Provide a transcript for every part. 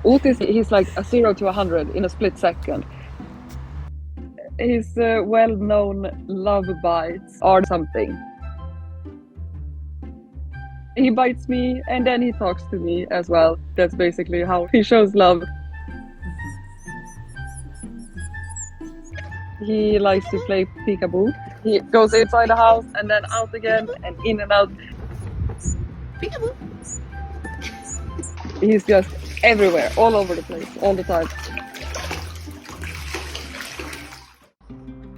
Otis, he's like a 0 to 100 in a split second. His well-known love bites are something. He bites me and then he talks to me as well. That's basically how he shows love. He likes to play peekaboo. He goes inside the house and then out again and in and out. Peekaboo. He's just everywhere, all over the place, all the time.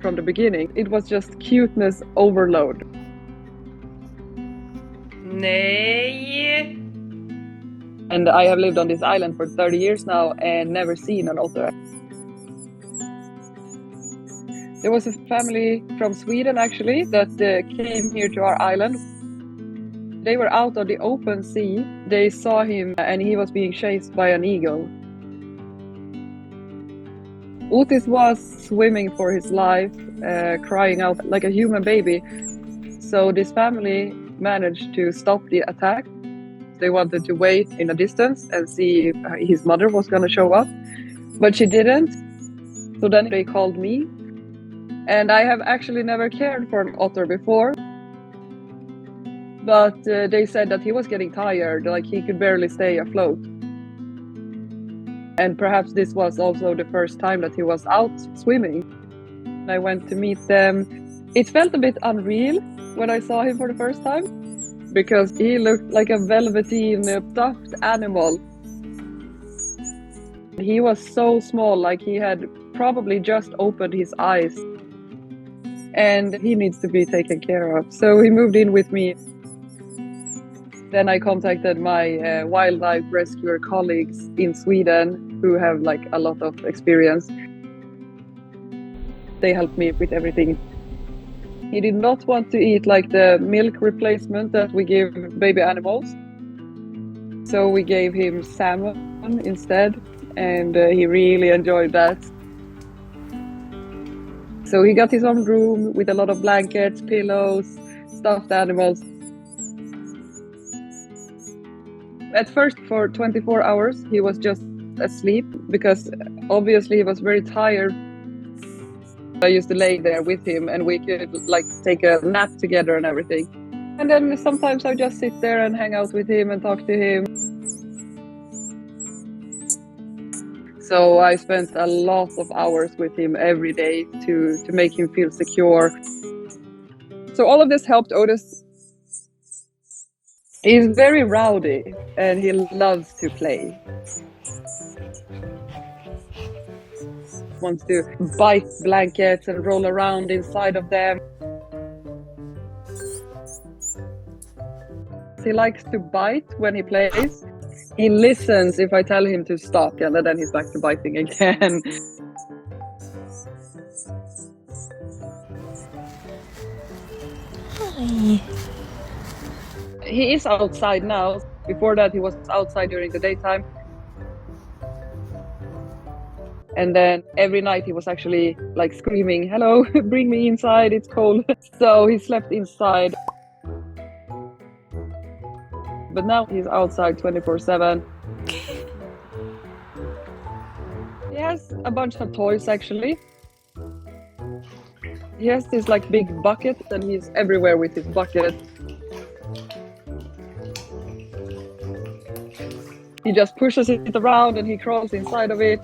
From the beginning, it was just cuteness overload. Nej! And I have lived on this island for 30 years now and never seen an otter. There was a family from Sweden actually that came here to our island. They were out on the open sea. They saw him and he was being chased by an eagle. Otis was swimming for his life, crying out like a human baby. So this family managed to stop the attack. They wanted to wait in a distance and see if his mother was going to show up, but she didn't. So then they called me. And I have actually never cared for an otter before. But they said that he was getting tired, like he could barely stay afloat. And perhaps this was also the first time that he was out swimming. I went to meet them. It felt a bit unreal when I saw him for the first time, because he looked like a velveteen stuffed animal. He was so small, like he had probably just opened his eyes. And he needs to be taken care of. So he moved in with me. Then I contacted my wildlife rescuer colleagues in Sweden who have like a lot of experience. They helped me with everything. He did not want to eat like the milk replacement that we give baby animals. So we gave him salmon instead, and he really enjoyed that. So he got his own room with a lot of blankets, pillows, stuffed animals. At first, for 24 hours, he was just asleep because obviously he was very tired. I used to lay there with him and we could like take a nap together and everything. And then sometimes I just sit there and hang out with him and talk to him. So I spent a lot of hours with him every day to make him feel secure. So all of this helped Otis. He's very rowdy and he loves to play. Wants to bite blankets and roll around inside of them. He likes to bite when he plays. He listens if I tell him to stop, and then he's back to biting again. Hi. He is outside now. Before that, he was outside during the daytime. And then every night he was actually like screaming, "Hello, bring me inside, it's cold." So he slept inside. But now he's outside 24/7. He has a bunch of toys actually. He has this like big bucket and he's everywhere with his bucket. He just pushes it around and he crawls inside of it.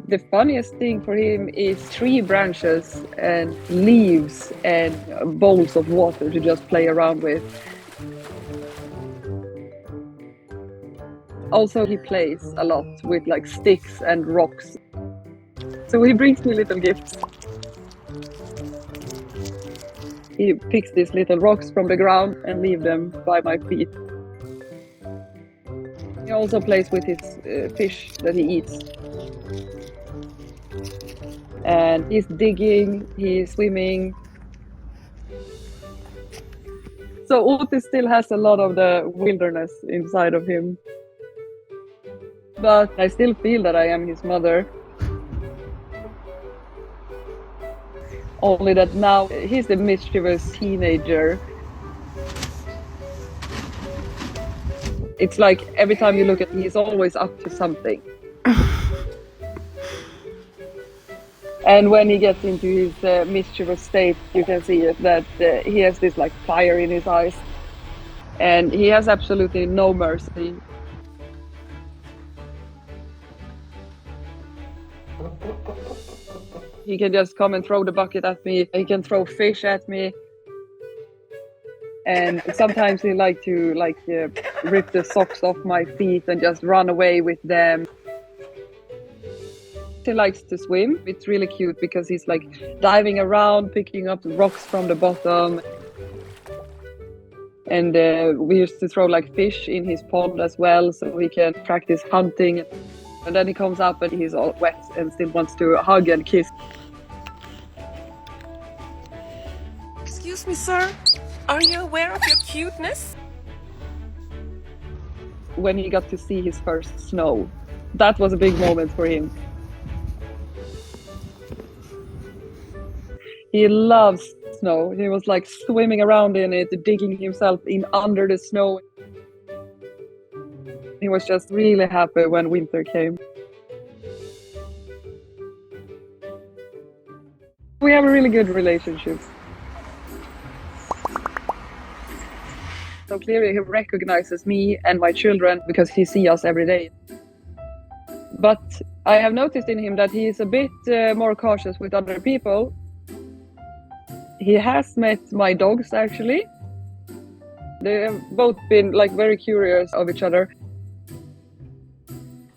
The funniest thing for him is tree branches and leaves and bowls of water to just play around with. Also, he plays a lot with like sticks and rocks. So he brings me little gifts. He picks these little rocks from the ground and leaves them by my feet. He also plays with his fish that he eats. And he's digging, he's swimming. So Otis still has a lot of the wilderness inside of him. But I still feel that I am his mother. Only that now he's the mischievous teenager. It's like every time you look at him, he's always up to something. And when he gets into his mischievous state, you can see it, that he has this like fire in his eyes. And he has absolutely no mercy. He can just come and throw the bucket at me. He can throw fish at me. And sometimes he like to rip the socks off my feet and just run away with them. He likes to swim. It's really cute because he's like diving around, picking up rocks from the bottom. And we used to throw like fish in his pond as well, so he can practice hunting. And then he comes up and he's all wet and still wants to hug and kiss. Excuse me, sir. Are you aware of your cuteness? When he got to see his first snow, that was a big moment for him. He loves snow. He was like swimming around in it, digging himself in under the snow. He was just really happy when winter came. We have a really good relationship. So clearly he recognizes me and my children because he sees us every day. But I have noticed in him that he is a bit more cautious with other people. He has met my dogs actually. They have both been like very curious of each other.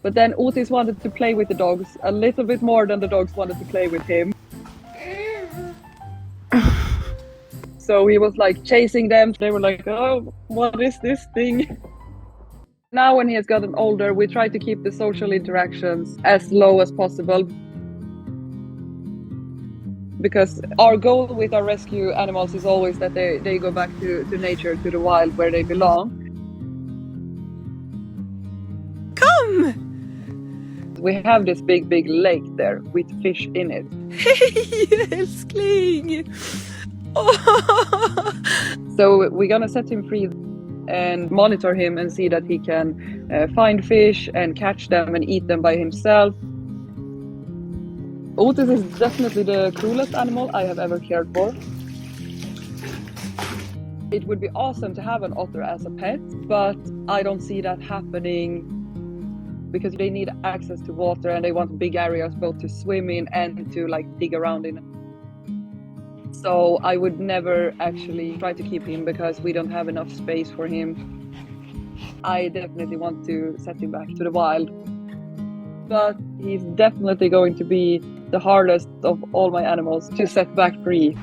But then Otis wanted to play with the dogs a little bit more than the dogs wanted to play with him. So he was like chasing them. They were like, oh, what is this thing? Now when he has gotten older, we try to keep the social interactions as low as possible. Because our goal with our rescue animals is always that they go back to nature, to the wild where they belong. Come! We have this big lake there with fish in it. Hej älskling! Oh. So we're gonna set him free and monitor him and see that he can find fish and catch them and eat them by himself. Otis is definitely the coolest animal I have ever cared for. It would be awesome to have an otter as a pet, but I don't see that happening because they need access to water and they want big areas both to swim in and to like dig around in. So I would never actually try to keep him because we don't have enough space for him. I definitely want to set him back to the wild. But he's definitely going to be the hardest of all my animals to set back free.